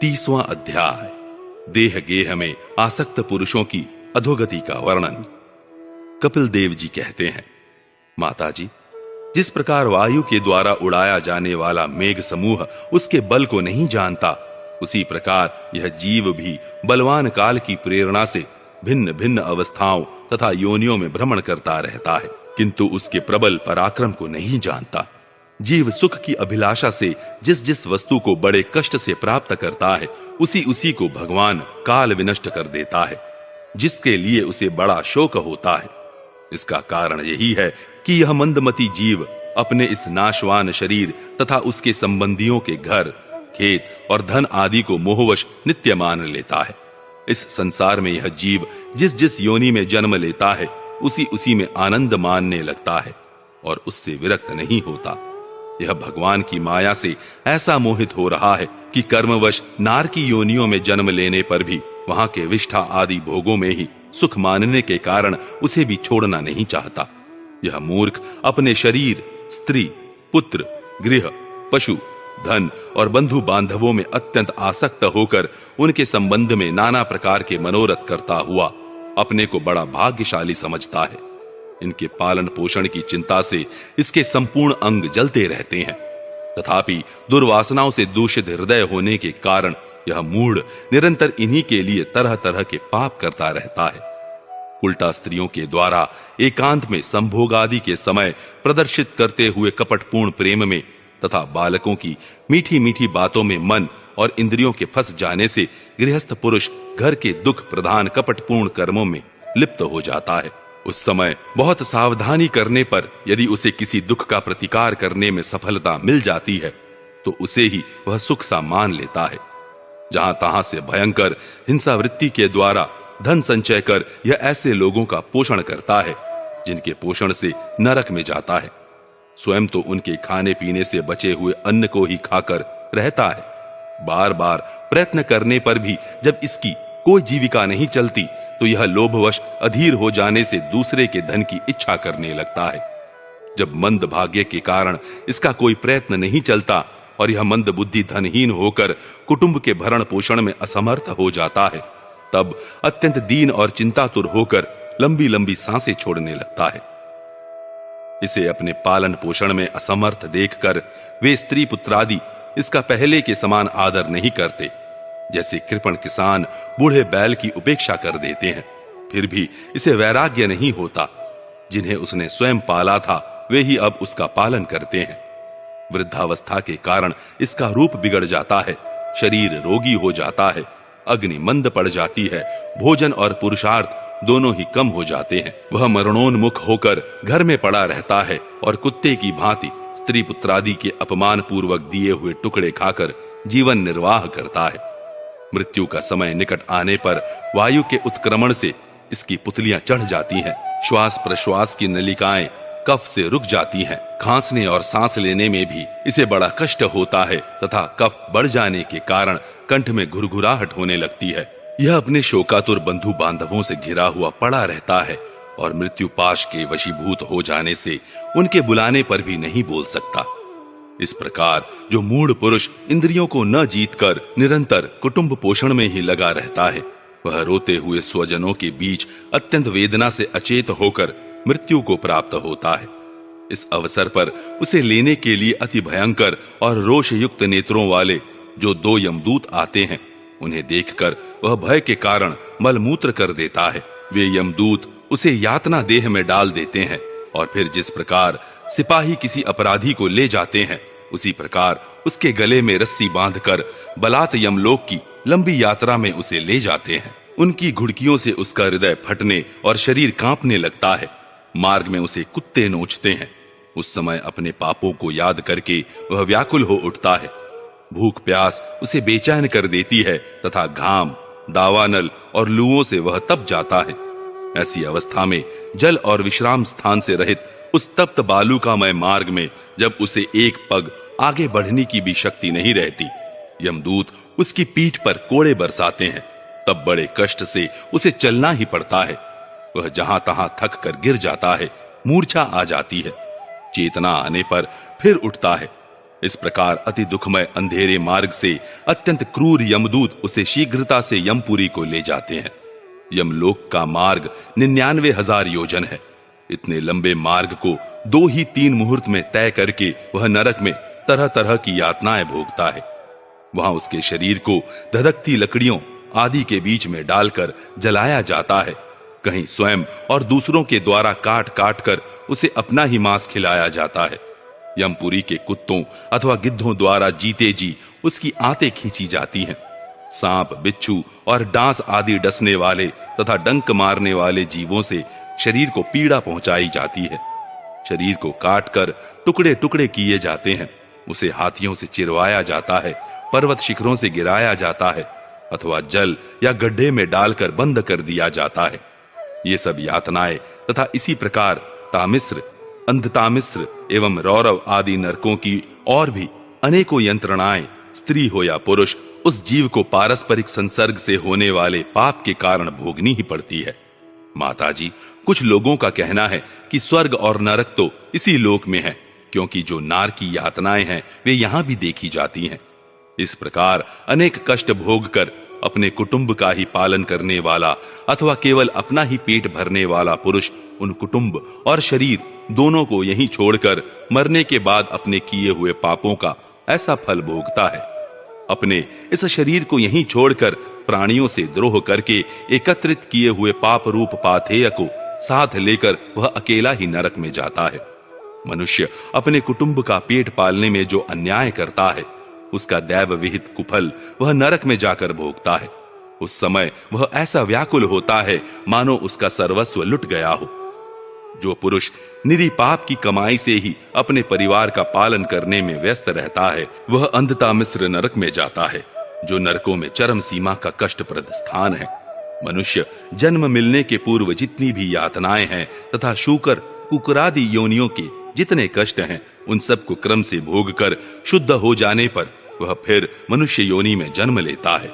30वां अध्याय, देह गेह में आसक्त पुरुषों की अधोगति का वर्णन। कपिल देव जी कहते हैं, माता जी, जिस प्रकार वायु के द्वारा उड़ाया जाने वाला मेघ समूह उसके बल को नहीं जानता, उसी प्रकार यह जीव भी बलवान काल की प्रेरणा से भिन्न भिन्न अवस्थाओं तथा योनियों में भ्रमण करता रहता है, किंतु उसके प्रबल पराक्रम को नहीं जानता। जीव सुख की अभिलाषा से जिस जिस वस्तु को बड़े कष्ट से प्राप्त करता है, उसी उसी को भगवान काल विनष्ट कर देता है, जिसके लिए उसे बड़ा शोक होता है। इसका कारण यही है कि यह मंदमती जीव अपने इस नाशवान शरीर तथा उसके संबंधियों के घर, खेत और धन आदि को मोहवश नित्य मान लेता है। इस संसार में यह जीव जिस जिस योनि में जन्म लेता है, उसी उसी में आनंद मानने लगता है और उससे विरक्त नहीं होता। यह भगवान की माया से ऐसा मोहित हो रहा है कि कर्मवश नार की योनियों में जन्म लेने पर भी वहां के विष्ठा आदि भोगों में ही सुख मानने के कारण उसे भी छोड़ना नहीं चाहता। यह मूर्ख अपने शरीर, स्त्री, पुत्र, गृह, पशु, धन और बंधु बांधवों में अत्यंत आसक्त होकर उनके संबंध में नाना प्रकार के मनोरथ करता हुआ अपने को बड़ा भाग्यशाली समझता है। इनके पालन पोषण की चिंता से इसके संपूर्ण अंग जलते रहते हैं। तथापि दुर्वासनाओं से दूषित हृदय होने के कारण यह मूढ़ निरंतर इन्हीं के लिए तरह तरह के पाप करता रहता है। उल्टा स्त्रियों के द्वारा एकांत में संभोग आदि के समय प्रदर्शित करते हुए कपटपूर्ण प्रेम में तथा बालकों की मीठी मीठी बातों में मन और इंद्रियों के फंस जाने से गृहस्थ पुरुष घर के दुख प्रधान कपटपूर्ण कर्मों में लिप्त हो जाता है। उस समय बहुत सावधानी करने पर यदि उसे किसी दुख का प्रतिकार करने में सफलता मिल जाती है, तो उसे ही वह सुख सा मान लेता है। जहां तहां से भयंकर हिंसा वृत्ति के द्वारा धन संचय कर यह ऐसे लोगों का पोषण करता है जिनके पोषण से नरक में जाता है। स्वयं तो उनके खाने पीने से बचे हुए अन्न को ही खाकर रहता है। बार बार प्रयत्न करने पर भी जब इसकी कोई जीविका नहीं चलती, तो यह लोभवश अधीर हो जाने से दूसरे के धन की इच्छा करने लगता है। जब मंद भाग्य के कारण इसका कोई प्रयत्न नहीं चलता और यह मंद बुद्धि धनहीन होकर कुटुंब के भरण पोषण में असमर्थ हो जाता है, तब अत्यंत दीन और चिंतातुर होकर लंबी लंबी सांसें छोड़ने लगता है। इसे अपने पालन पोषण में असमर्थ देखकर वे स्त्री पुत्रादि इसका पहले के समान आदर नहीं करते। जैसे कृपण किसान बूढ़े बैल की उपेक्षा कर देते हैं, फिर भी इसे वैराग्य नहीं होता। जिन्हें उसने स्वयं पाला था, वे ही अब उसका पालन करते हैं। वृद्धावस्था के कारण इसका रूप बिगड़ जाता है, शरीर रोगी हो जाता है, अग्नि मंद पड़ जाती है, भोजन और पुरुषार्थ दोनों ही कम हो जाते हैं। वह मरणोन्मुख होकर घर में पड़ा रहता है और कुत्ते की भांति स्त्री पुत्रादि के अपमान पूर्वक दिए हुए टुकड़े खाकर जीवन निर्वाह करता है। मृत्यु का समय निकट आने पर वायु के उत्क्रमण से इसकी पुतलियां चढ़ जाती हैं। श्वास प्रश्वास की नलिकाएं कफ से रुक जाती हैं। खांसने और सांस लेने में भी इसे बड़ा कष्ट होता है तथा कफ बढ़ जाने के कारण कंठ में घुरघुराहट होने लगती है। यह अपने शोकातुर बंधु बांधवों से घिरा हुआ पड़ा रहता है और मृत्यु पाश के वशीभूत हो जाने से उनके बुलाने पर भी नहीं बोल सकता। इस प्रकार जो मूढ़ पुरुष इंद्रियों को न जीतकर निरंतर कुटुंब पोषण में ही लगा रहता है, वह रोते हुए स्वजनों के बीच अत्यंत वेदना से अचेत होकर मृत्यु को प्राप्त होता है। इस अवसर पर उसे लेने के लिए अति भयंकर और रोष युक्त नेत्रों वाले जो 2 यमदूत आते हैं, उन्हें देखकर वह भय के कारण मलमूत्र कर देता है। वे यमदूत उसे यातना देह में डाल देते हैं और फिर जिस प्रकार सिपाही किसी अपराधी को ले जाते हैं, उसी प्रकार उसके गले में रस्सी बांधकर बलात् यमलोक की लंबी यात्रा में उसे ले जाते हैं। उनकी घुड़कियों से उसका हृदय फटने और शरीर कांपने लगता है। मार्ग में उसे कुत्ते नोचते हैं। उस समय अपने पापों को याद करके वह व्याकुल हो उठता है। भूख प्यास उसे बेचैन कर देती है तथा घाम, दावानल और लुओं से वह तप जाता है। ऐसी अवस्था में जल और विश्राम स्थान से रहित उस तप्त बालुकामय मार्ग में जब उसे एक पग आगे बढ़ने की भी शक्ति नहीं रहती, यमदूत उसकी पीठ पर कोड़े बरसाते हैं। तब बड़े कष्ट से उसे चलना ही पड़ता है। वह जहां तहां थक कर गिर जाता है, मूर्छा आ जाती है। चेतना आने पर फिर उठता है। इस प्रकार अति दुखमय अंधेरे मार्ग से अत्यंत क्रूर यमदूत उसे शीघ्रता से यमपुरी को ले जाते हैं। यमलोक का मार्ग 99,000 योजन है। इतने लंबे मार्ग को 2 ही 3 मुहूर्त में तय करके वह नरक में तरह तरह की यातनाएं भोगता है। वहां उसके शरीर को धधकती लकड़ियों आदि के बीच में डालकर जलाया जाता है। कहीं स्वयं और दूसरों के द्वारा काट काट कर उसे अपना ही मांस खिलाया जाता है। यमपुरी के कुत्तों अथवा गिद्धों द्वारा जीते जी उसकी आंतें खींची जाती हैं। सांप, बिच्छू और डांस आदि डसने वाले तथा डंक मारने वाले जीवों से शरीर को पीड़ा पहुंचाई जाती है। शरीर को काटकर टुकड़े टुकड़े किए जाते हैं। उसे हाथियों से चिरवाया जाता है, पर्वत शिखरों से गिराया जाता है अथवा जल या गड्ढे में डालकर बंद कर दिया जाता है। ये सब यातनाएं तथा इसी प्रकार तामिस्र, अंधतामिस्र एवं रौरव आदि नरकों की और भी अनेकों यंत्रणाएं स्त्री हो या पुरुष उस जीव को पारस्परिक संसर्ग से होने वाले पाप के कारण भोगनी ही पड़ती है। माताजी, कुछ लोगों का कहना है कि स्वर्ग और नरक तो इसी लोक में है, क्योंकि जो नार की यातनाएं हैं वे यहां भी देखी जाती हैं। इस प्रकार अनेक कष्ट भोग कर अपने कुटुंब का ही पालन करने वाला अथवा केवल अपना ही पेट भरने वाला पुरुष उन कुटुंब और शरीर दोनों को यहीं छोड़कर मरने के बाद अपने किए हुए पापों का ऐसा फल भोगता है। अपने इस शरीर को यहीं छोड़कर प्राणियों से द्रोह करके एकत्रित किए हुए पाप रूप पाथेय को साथ लेकर वह अकेला ही नरक में जाता है। मनुष्य अपने कुटुंब का पेट पालने में जो अन्याय करता है उसका दैव विहित कुफल वह नरक में जाकर भोगता है। उस समय वह ऐसा व्याकुल होता है मानो उसका सर्वस्व लुट गया हो। जो पुरुष निरी पाप की कमाई से ही अपने परिवार का पालन करने में व्यस्त रहता है वह अंधतामिस्र नरक में जाता है, जो नरकों में चरम सीमा का कष्टप्रद स्थान है। मनुष्य जन्म मिलने के पूर्व जितनी भी यातनाएं हैं तथा शूकर, कुकरादि योनियों के जितने कष्ट हैं उन सब को क्रम से भोग कर शुद्ध हो जाने पर वह फिर मनुष्य योनि में जन्म लेता है।